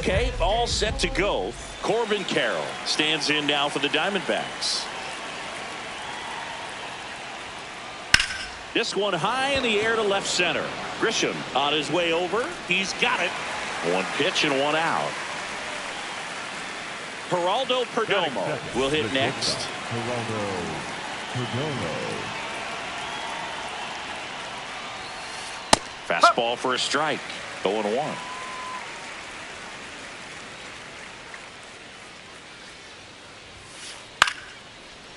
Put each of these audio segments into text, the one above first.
Okay, all set to go. Corbin Carroll stands in now for the Diamondbacks. This one high in the air to left center. Grisham on his way over. He's got it. One pitch and one out. Geraldo Perdomo will hit next. Geraldo Perdomo. Fastball for a strike. 0-1.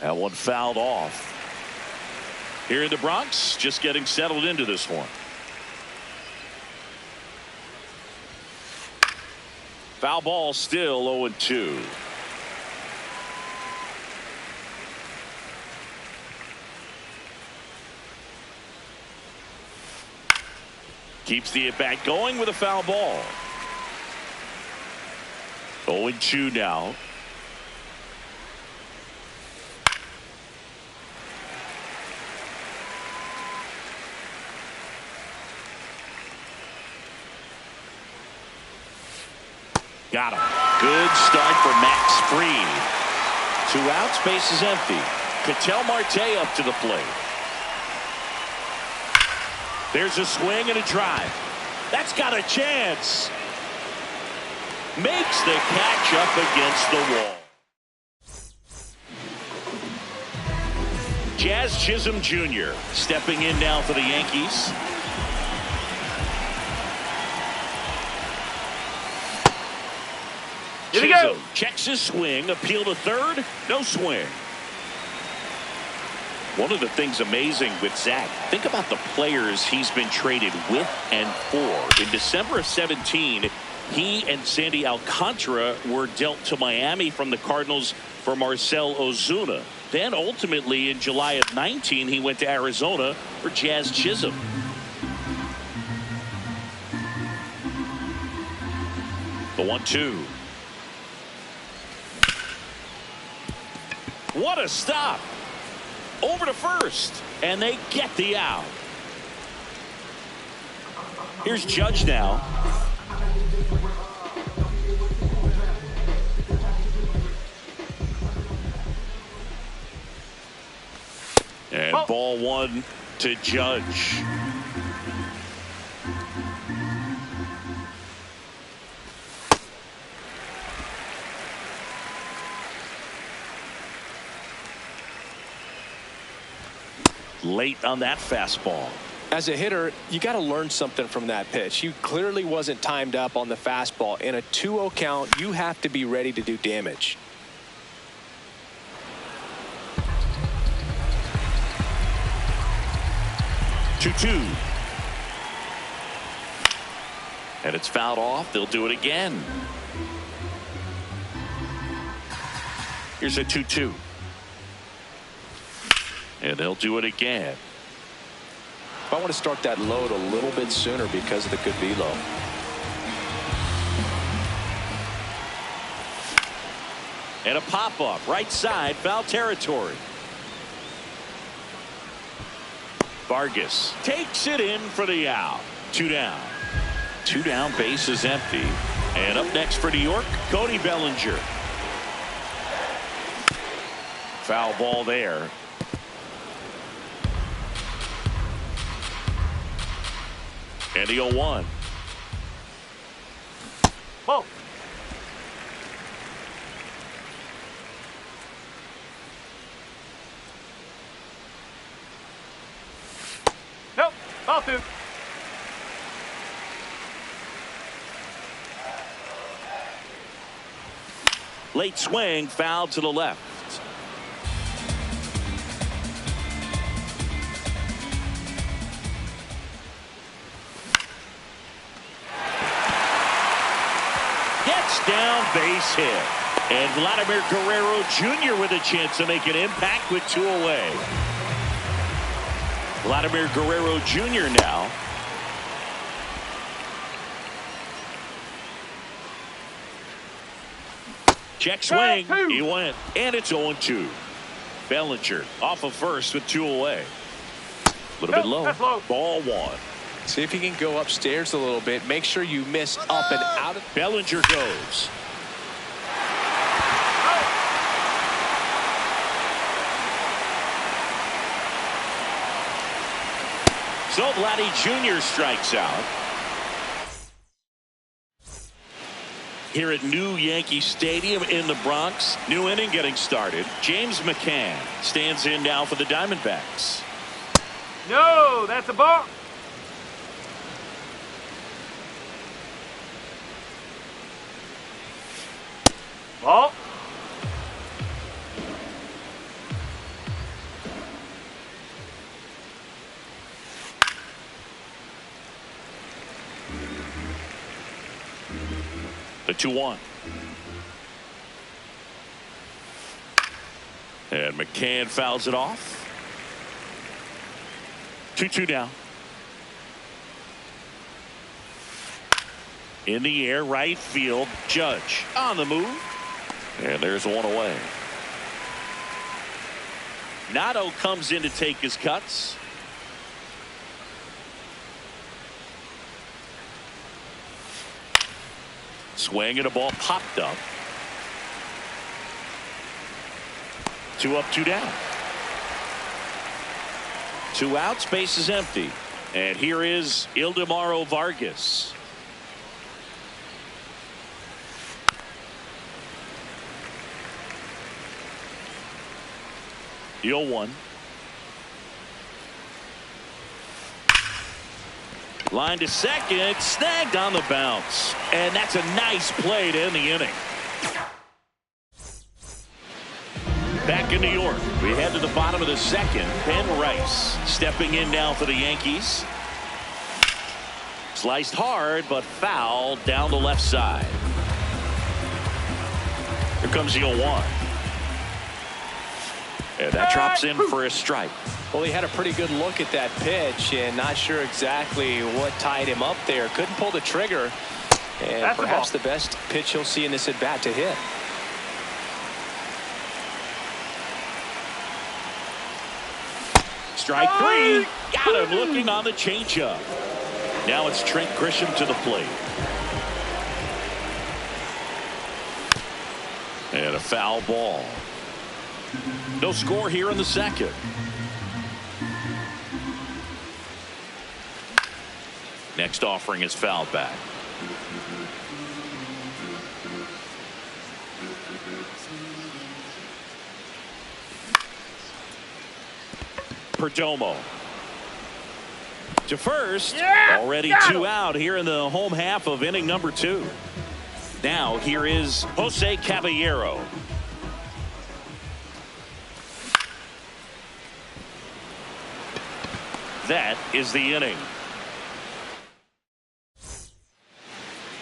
That one fouled off. Here in the Bronx, just getting settled into this one. Foul ball, still 0-2. Keeps the at-bat going with a foul ball. 0-2 now. Got him. Good start for Max Fried. 2 outs, base is empty. Ketel Marte up to the plate. There's a swing and a drive. That's got a chance. Makes the catch up against the wall. Jazz Chisholm Jr. stepping in now for the Yankees. Chisholm checks his swing. Appeal to third. No swing. One of the things amazing with Zach, think about the players he's been traded with and for. In December of 17, he and Sandy Alcantara were dealt to Miami from the Cardinals for Marcell Ozuna. Then ultimately in July of 19, he went to Arizona for Jazz Chisholm. The 1-2. What a stop. Over to first, and they get the out. Here's Judge now. And ball 1 to Judge. Late on that fastball. As a hitter, you got to learn something from that pitch. You clearly wasn't timed up on the fastball. In a 2-0 count, you have to be ready to do damage. Two. And it's fouled off. They'll do it again. Here's a 2-2. And they'll do it again. I want to start that load a little bit sooner because of the good velo. And a pop-up right side, foul territory. Vargas takes it in for the out. 2 down. 2 down, base is empty. And up next for New York, Cody Bellinger. Foul ball there. And the 0-1. Whoa. Nope. Ball 2. Late swing, foul to the left. Down base hit. And Vladimir Guerrero Jr. with a chance to make an impact with 2 away. Vladimir Guerrero Jr. now. Check swing. He went. And it's 0-2. Bellinger off of first with 2 away. A little bit low. Ball 1. See if you can go upstairs a little bit. Make sure you miss up and out. Bellinger goes. So Vladdy Jr. strikes out. Here at New Yankee Stadium in the Bronx. New inning getting started. James McCann stands in now for the Diamondbacks. No, that's a ball. Ball. The 2-1. And McCann fouls it off. 2-2 now. In the air, right field. Judge on the move. And there's one away. Nato comes in to take his cuts. Swing and a ball popped up. 2 up, 2 down. 2 outs, base is empty. And here is Ildemaro Vargas. The 0-1. Line to second, snagged on the bounce. And that's a nice play to end the inning. Back in New York, we head to the bottom of the second. Ben Rice stepping in now for the Yankees. Sliced hard, but foul down the left side. Here comes the 0-1. And that drops in for a strike. Well, he had a pretty good look at that pitch and not sure exactly what tied him up there. Couldn't pull the trigger. And that's perhaps the best pitch he'll see in this at bat to hit. Strike 3. Got him looking on the changeup. Now it's Trent Grisham to the plate. And a foul ball. No score here in the second. Next offering is fouled back. Perdomo to first. Already 2 out here in the home half of inning number 2. Now here is Jose Caballero. That is the inning.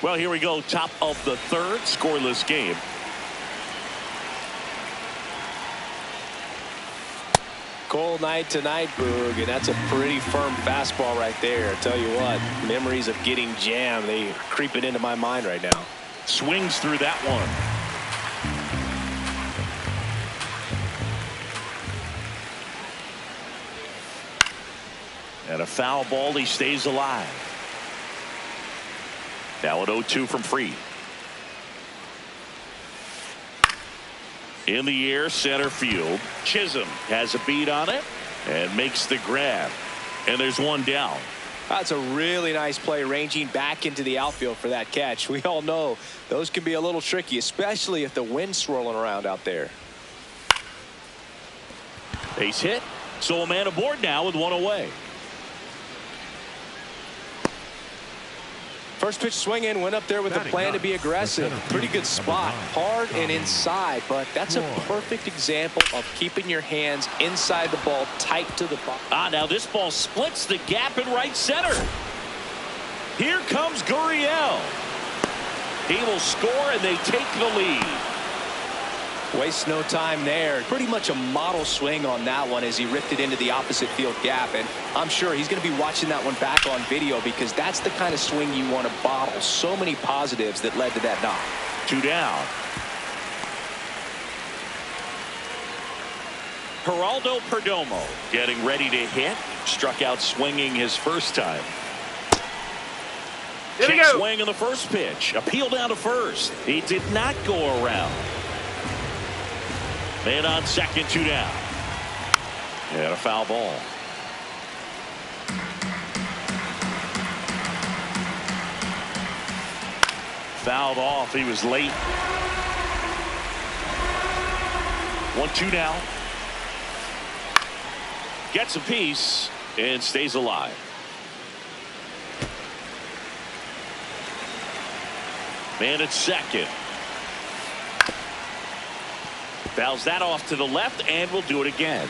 Well, here we go. Top of the third, scoreless game. Cold night tonight, Boog, and that's a pretty firm fastball right there. I tell you what, memories of getting jammed, they are creeping into my mind right now. Swings through that one. And a foul ball, he stays alive. Now an 0-2 from Fried. In the air, center field. Chisholm has a beat on it and makes the grab. And there's one down. That's a really nice play, ranging back into the outfield for that catch. We all know those can be a little tricky, especially if the wind's swirling around out there. Base hit. So a man aboard now with one away. First pitch swinging, went up there with a plan to be aggressive. Pretty good spot, hard and inside, but that's a perfect example of keeping your hands inside the ball, tight to the ball. Now this ball splits the gap in right center. Here comes Gurriel. He will score and they take the lead. Waste no time there. Pretty much a model swing on that one as he ripped it into the opposite field gap. And I'm sure he's going to be watching that one back on video because that's the kind of swing you want to bottle. So many positives that led to that knock. 2 down. Geraldo Perdomo getting ready to hit. Struck out swinging his first time. Here we Check go. swing on the first pitch. Appeal down to first. He did not go around. Man on second, 2 down. And a foul ball. Fouled off. He was late. 1-2 now. Gets a piece and stays alive. Man at second. Fouls that off to the left and will do it again.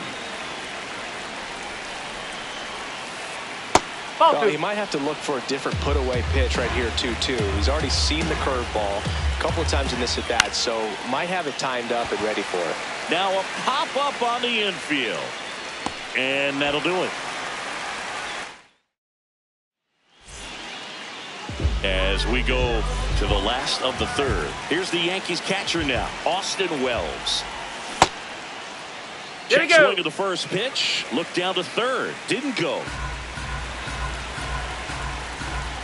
Well, he might have to look for a different put-away pitch right here, too. He's already seen the curveball a couple of times in this at-bat, so might have it timed up and ready for it. Now a pop-up on the infield. And that'll do it. As we go to the last of the third. Here's the Yankees catcher now, Austin Wells. Here we Check go. swing of the first pitch. Look down to third. Didn't go.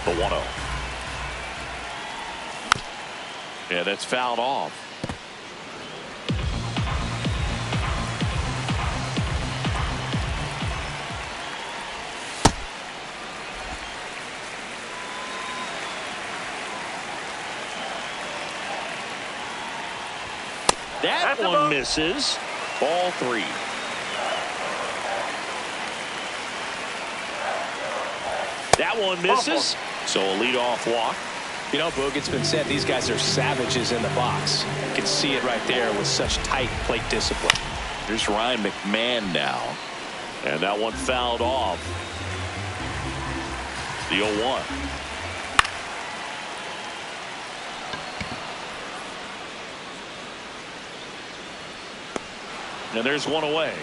The 1-0. Yeah, that's fouled off. That That's a one ball. misses. Ball 3. That one misses. So a leadoff walk. You know, Boog, it's been said these guys are savages in the box. You can see it right there with such tight plate discipline. Here's Ryan McMahon now. And that one fouled off. The 0-1. And there's one away.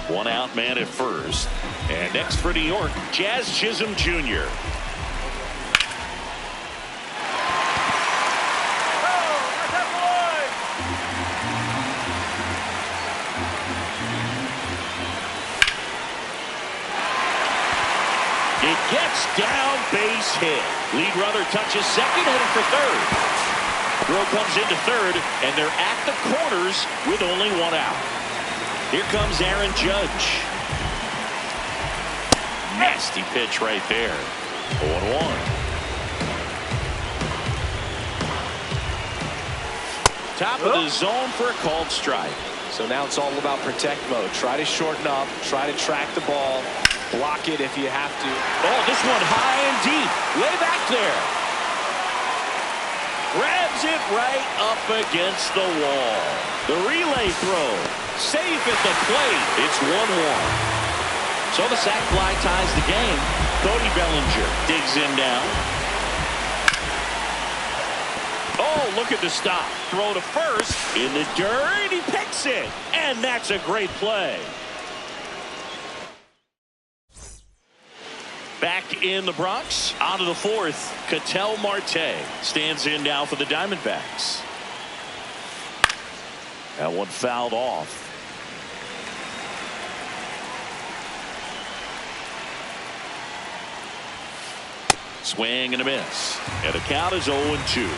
One out, man at first. And next for New York, Jazz Chisholm Jr. It gets down, base hit. Lead runner touches second, headed for third. Throw comes into third, and they're at the corners with only one out. Here comes Aaron Judge. Nasty pitch right there. 0-1. Top of the zone for a called strike. So now it's all about protect mode. Try to shorten up, try to track the ball, block it if you have to. Oh, this one high and deep, way back there. Grabs it right up against the wall. The relay throw, safe at the plate. It's 1-1. So the sac fly ties the game. Cody Bellinger digs in now. Oh, look at the stop. Throw to first in the dirt. He picks it. And that's a great play. Back in the Bronx, on to the fourth. Ketel Marte stands in now for the Diamondbacks. That one fouled off. Swing and a miss. And the count is 0-2.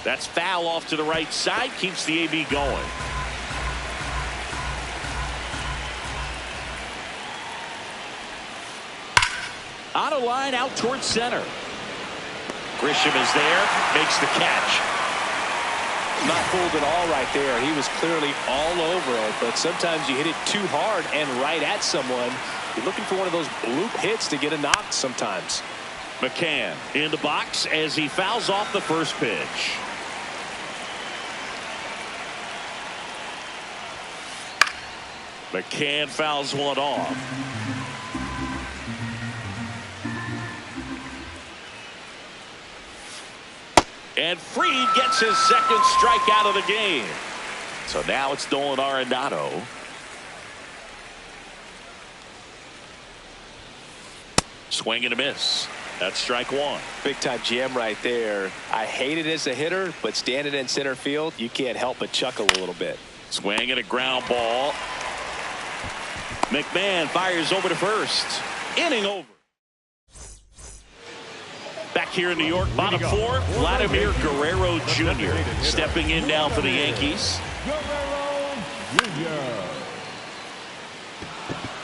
That's foul off to the right side. Keeps the AB going. On a line out towards center. Grisham is there. Makes the catch. Not fooled at all right there. He was clearly all over it, but sometimes you hit it too hard and right at someone. You're looking for one of those bloop hits to get a knock sometimes. McCann in the box as he fouls off the first pitch. McCann fouls one off. And Fried gets his second strikeout of the game. So now it's Nolan Arenado. Swing and a miss. That's strike one. Big time jam right there. I hate it as a hitter, but standing in center field, you can't help but chuckle a little bit. Swing and a ground ball. McMahon fires over to first. Inning over. Back here in New York, bottom four, Vladimir Guerrero Jr. stepping in now for the Yankees. Guerrero Jr.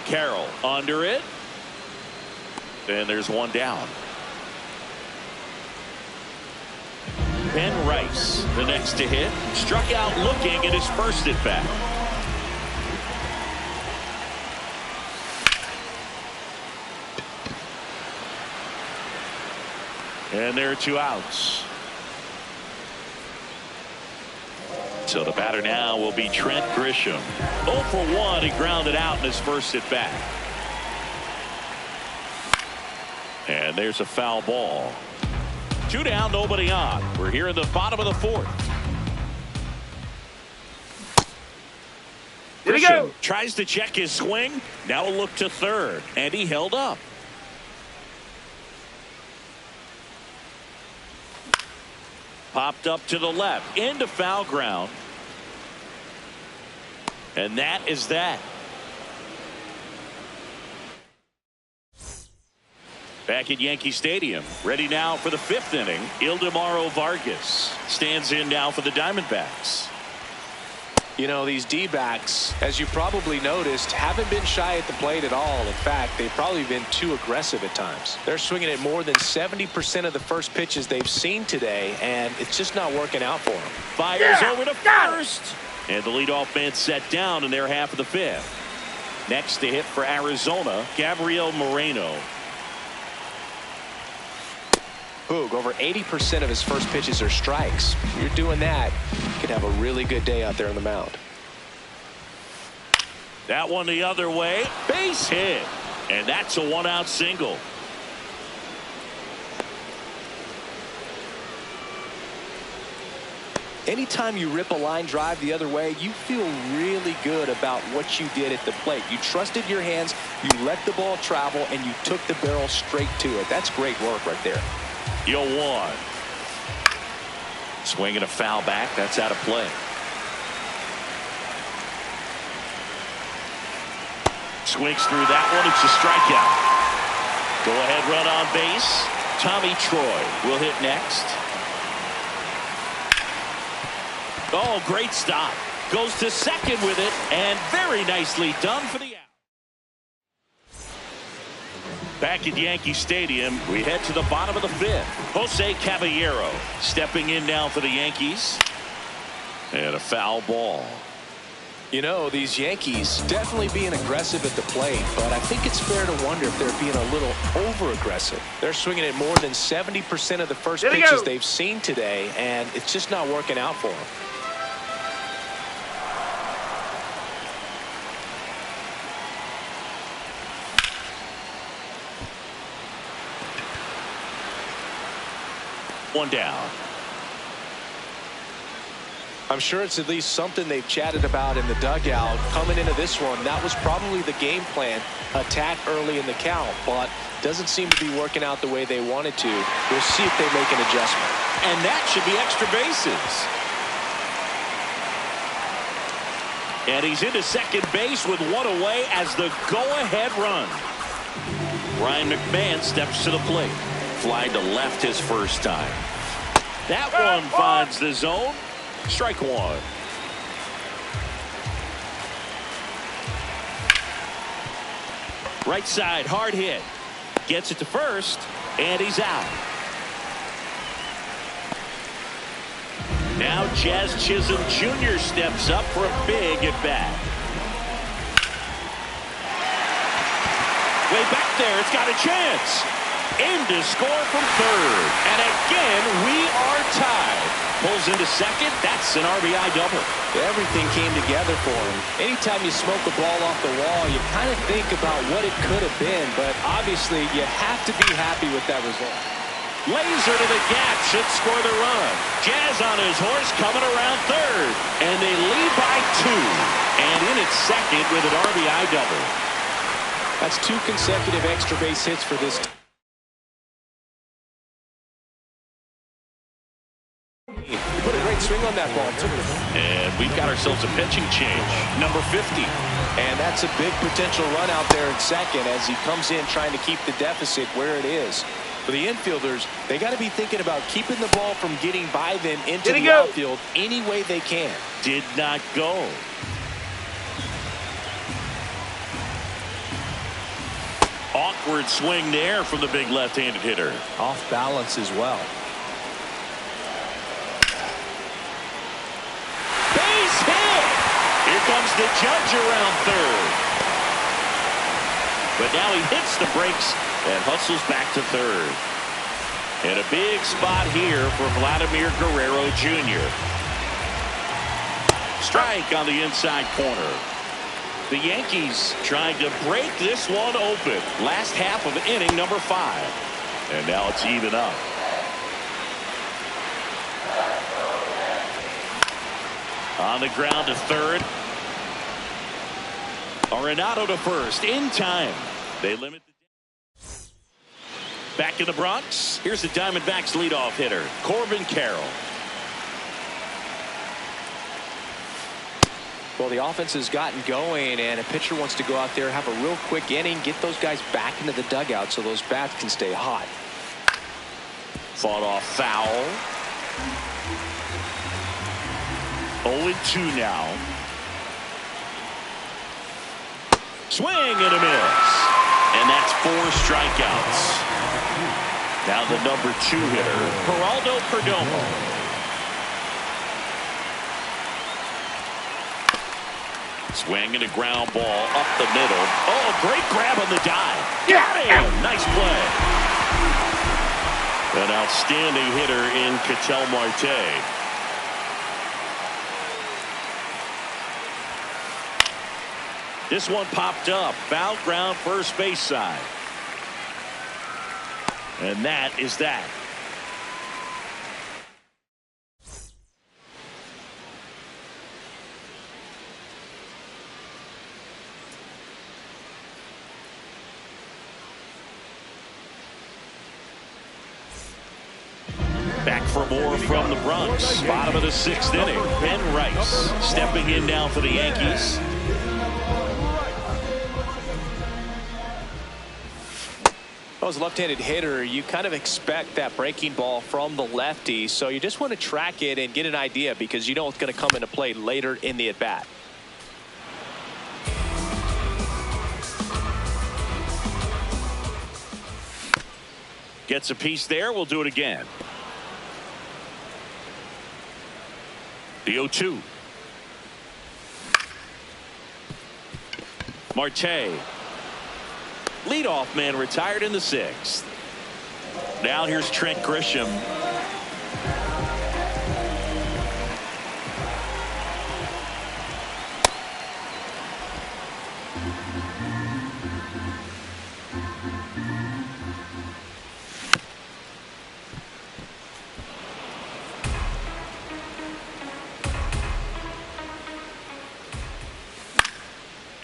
Carroll under it. And there's one down. Ben Rice, the next to hit, struck out looking at his first at bat. And there are 2 outs. So the batter now will be Trent Grisham. 0 for 1, he grounded out in his first at bat. And there's a foul ball. 2 down, nobody on. We're here in the bottom of the 4th. Here we go. Tries to check his swing. Now a look to third, and he held up. Popped up to the left, into foul ground. And that is that. Back at Yankee Stadium, ready now for the 5th inning. Ildemaro Vargas stands in now for the Diamondbacks. You know, these D-backs, as you probably noticed, haven't been shy at the plate at all. In fact, they've probably been too aggressive at times. They're swinging at more than 70% of the first pitches they've seen today, and it's just not working out for them. Fires over to first. And the leadoff man set down in their half of the 5th. Next to hit for Arizona, Gabriel Moreno. Boog, over 80% of his first pitches are strikes. If you're doing that, you could have a really good day out there on the mound. That one the other way. Base hit. And that's a 1-out single. Anytime you rip a line drive the other way, you feel really good about what you did at the plate. You trusted your hands, you let the ball travel, and you took the barrel straight to it. That's great work right there. 0-1. Swing and a foul back. That's out of play. Swings through that one. It's a strikeout. Go ahead run on base. Tommy Troy will hit next. Oh, great stop. Goes to second with it, and very nicely done for the out. Back at Yankee Stadium, we head to the bottom of the 5th. Jose Caballero stepping in now for the Yankees. And a foul ball. You know, these Yankees definitely being aggressive at the plate, but I think it's fair to wonder if they're being a little over-aggressive. They're swinging at more than 70% of the first pitches they've seen today, and it's just not working out for them. One down. I'm sure it's at least something they've chatted about in the dugout. Coming into this one, that was probably the game plan. Attack early in the count, but doesn't seem to be working out the way they wanted to. We'll see if they make an adjustment. And that should be extra bases. And he's into second base with one away as the go-ahead run. Ryan McMahon steps to the plate. Fly to left his first time. That one finds the zone. Strike one. Right side, hard hit. Gets it to first, and he's out. Now Jazz Chisholm Jr. steps up for a big at bat. Way back there, it's got a chance. In to score from third. And again, we are tied. Pulls into second. That's an RBI double. Everything came together for him. Anytime you smoke a ball off the wall, you kind of think about what it could have been. But obviously, you have to be happy with that result. Laser to the gap should score the run. Jazz on his horse coming around third. And they lead by 2. And in at second with an RBI double. That's 2 consecutive extra base hits for this team. You put a great good swing on that ball, too. And we've got ourselves a pitching change. Number 50. And that's a big potential run out there at second as he comes in trying to keep the deficit where it is. For the infielders, they got to be thinking about keeping the ball from getting by them into the outfield any way they can. Did not go. Awkward swing there from the big left-handed hitter. Off balance as well. Base hit! Here comes the judge around third. But now he hits the brakes and hustles back to third. And a big spot here for Vladimir Guerrero Jr. Strike on the inside corner. The Yankees trying to break this one open. Last half of inning number 5. And now it's even up. On the ground to third. Arenado to first in time. They limit the back in the Bronx. Here's the Diamondbacks leadoff hitter, Corbin Carroll. Well, the offense has gotten going, and a pitcher wants to go out there, have a real quick inning, get those guys back into the dugout so those bats can stay hot. Fought off foul. 0-2 now. Swing and a miss. And that's 4 strikeouts. Now the number 2 hitter, Geraldo Perdomo. Swing and a ground ball up the middle. Oh, great grab on the dive. Got him. Nice play. An outstanding hitter in Ketel Marte. This one popped up. Foul ground first base side. And that is that. Back for more from the Bronx. Bottom of the 6th inning. Ben Rice stepping in now for the Yankees. Well, as a left-handed hitter, you kind of expect that breaking ball from the lefty, so you just want to track it and get an idea because you know it's going to come into play later in the at-bat. Gets a piece there. We'll do it again. The 0-2. Marte. Leadoff man retired in the 6th. Now here's Trent Grisham.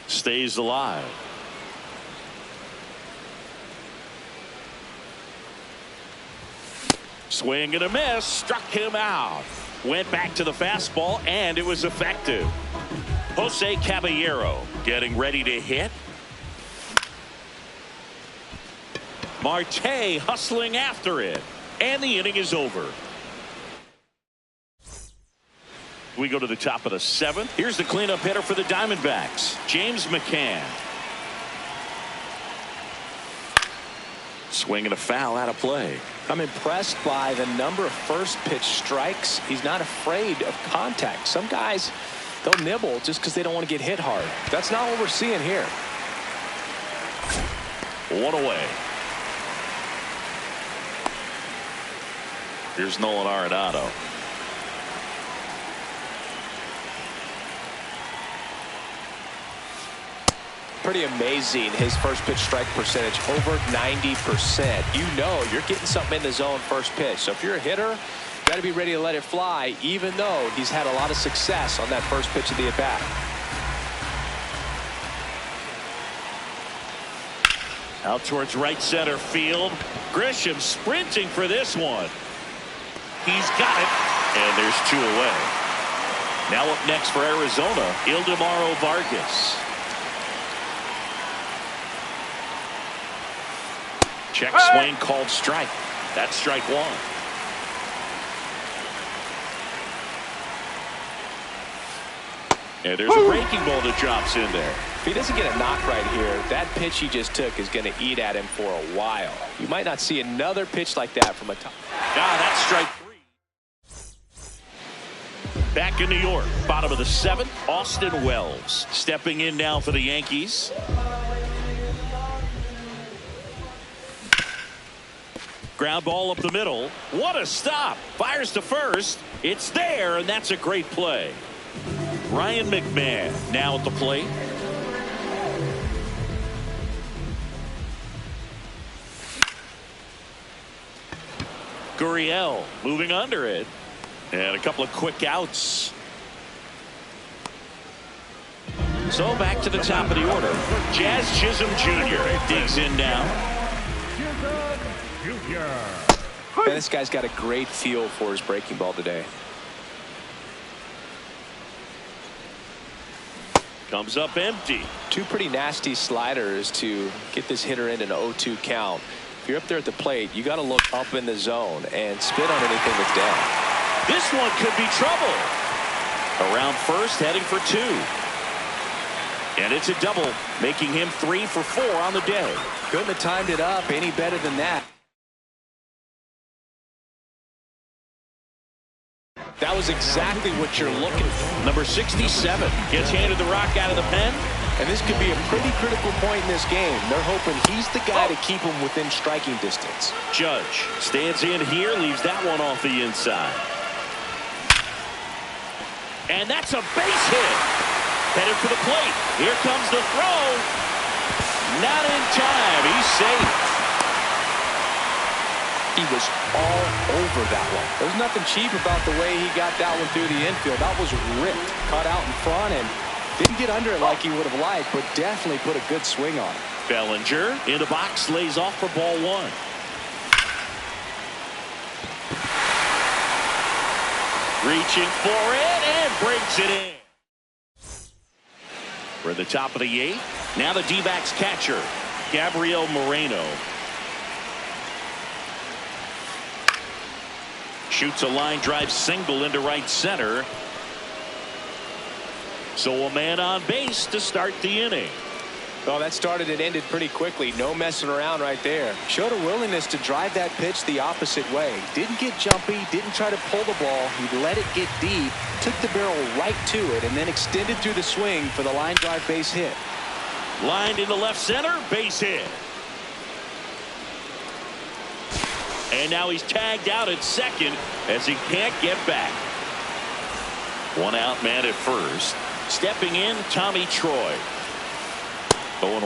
Stays alive. Swing and a miss. Struck him out. Went back to the fastball, and it was effective. Jose Caballero getting ready to hit. Marte hustling after it. And the inning is over. We go to the top of the 7th. Here's the cleanup hitter for the Diamondbacks, James McCann. Swing and a foul out of play. I'm impressed by the number of first pitch strikes. He's not afraid of contact. Some guys, they'll nibble just because they don't want to get hit hard. That's not what we're seeing here. 1 away. Here's Nolan Arenado. Pretty amazing, his first pitch strike percentage, over 90%. You know you're getting something in the zone first pitch. So if you're a hitter, you got to be ready to let it fly, even though he's had a lot of success on that first pitch of the at-bat. Out towards right center field. Grisham sprinting for this one. He's got it. And there's 2 away. Now up next for Arizona, Ildemaro Vargas. Check swing called strike. That's strike 1. And there's a breaking ball that drops in there. If he doesn't get a knock right here, that pitch he just took is going to eat at him for a while. You might not see another pitch like that from a top. That's strike 3. Back in New York, bottom of the 7th, Austin Wells stepping in now for the Yankees. Ground ball up the middle. What a stop. Fires to first. It's there, and that's a great play. Ryan McMahon now at the plate. Gurriel moving under it. And a couple of quick outs. So back to the top of the order. Jazz Chisholm Jr. digs in now. Man, this guy's got a great feel for his breaking ball today. Comes up empty. 2 pretty nasty sliders to get this hitter in an 0-2 count. If you're up there at the plate, you got to look up in the zone and spit on anything that's down. This one could be trouble. Around first, heading for 2. And it's a double, making him 3 for 4 on the day. Couldn't have timed it up any better than that. That was exactly what you're looking for. Number 67 gets handed the rock out of the pen. And this could be a pretty critical point in this game. They're hoping he's the guy to keep him within striking distance. Judge stands in here, leaves that one off the inside. And that's a base hit. Headed for the plate. Here comes the throw. Not in time. He's safe. He was all over that one. There's nothing cheap about the way he got that one through the infield. That was ripped. Caught out in front and didn't get under it like he would have liked, but definitely put a good swing on it. Bellinger in the box, lays off for ball 1. Reaching for it and brings it in. We're at the top of the 8th. Now the D-backs catcher, Gabriel Moreno. Shoots a line drive single into right center. So a man on base to start the inning. Well, that started and ended pretty quickly. No messing around right there. Showed a willingness to drive that pitch the opposite way. Didn't get jumpy, didn't try to pull the ball. He let it get deep, took the barrel right to it, and then extended through the swing for the line drive base hit. Lined into left center, base hit. And now he's tagged out at second as he can't get back. 1 out man at first. Stepping in, Tommy Troy. 0-1.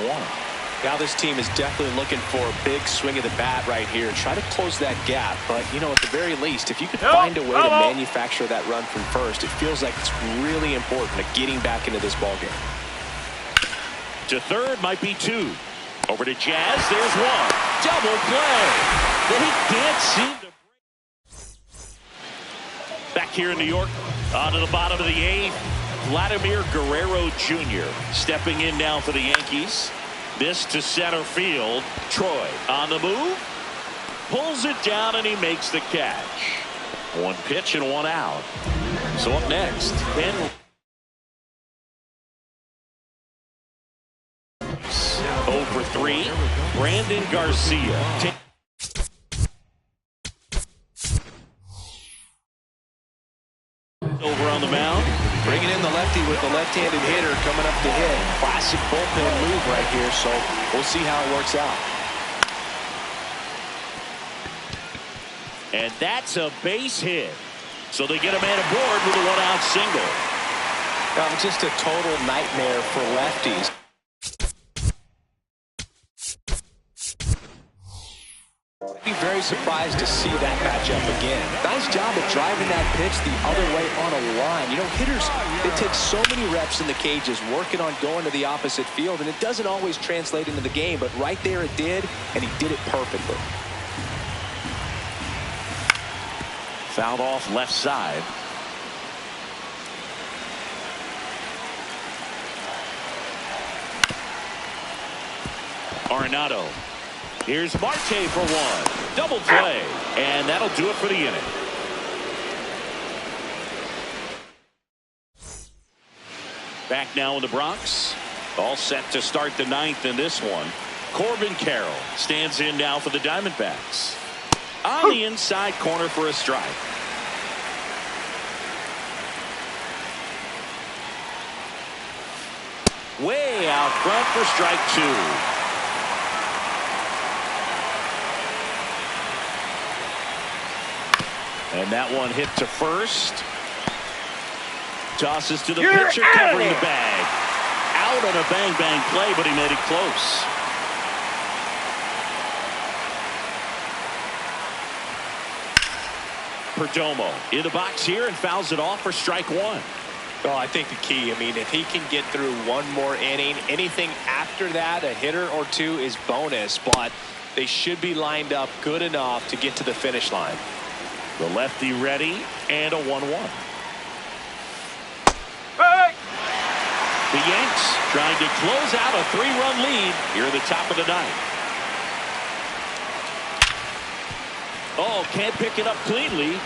Now this team is definitely looking for a big swing of the bat right here. Try to close that gap. But, you know, at the very least, if you could find a way to manufacture that run from first, it feels like it's really important to getting back into this ballgame. To third might be 2. Over to Jazz. There's 1. Double play. They can't seem to break. Back here in New York, on to the bottom of the 8th. Vladimir Guerrero Jr. stepping in now for the Yankees. This to center field. Troy on the move. Pulls it down and he makes the catch. 1 pitch and 1 out. So up next, Ben. 0 for 3. Brandon Garcia. Over on the mound. Bringing in the lefty with the left-handed hitter coming up to hit. Classic bullpen move right here, so we'll see how it works out. And that's a base hit. So they get a man aboard with a 1-out single. Just a total nightmare for lefties. I'd be very surprised to see that matchup again. Nice job of driving that pitch the other way on a line. You know, hitters, it takes so many reps in the cages working on going to the opposite field, and it doesn't always translate into the game, but right there it did, and he did it perfectly. Fouled off left side. Arenado. Here's Marte for one. Double play. And that'll do it for the inning. Back now in the Bronx. All set to start the ninth in this one. Corbin Carroll stands in now for the Diamondbacks. On the inside corner for a strike. Way out front for strike two. And that one hit to first. Tosses to the pitcher covering the bag. Out on a bang play, but he made it close. Perdomo in the box here and fouls it off for strike one. Well, I think the key, I mean, if he can get through one more inning, anything after that, a hitter or two is bonus, but they should be lined up good enough to get to the finish line. The lefty ready and a 1-1. Hey! The Yanks trying to close out a 3-run lead here at the top of the ninth. Oh, can't pick it up cleanly.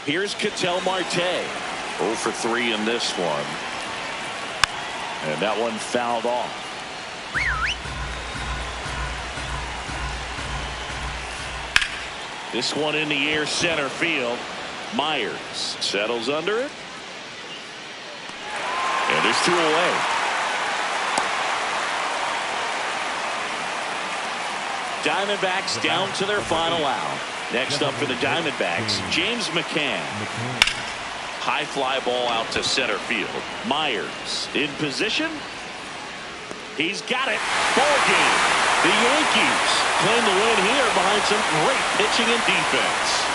Here's Ketel Marte. 0 for 3 in this one. And that one fouled off. This one in the air center field. Myers settles under it. And there's 2 away. Diamondbacks down to their final out. Next up for the Diamondbacks, James McCann. High fly ball out to center field. Myers in position. He's got it. Ball game. The Yankees claim the win here behind some great pitching and defense.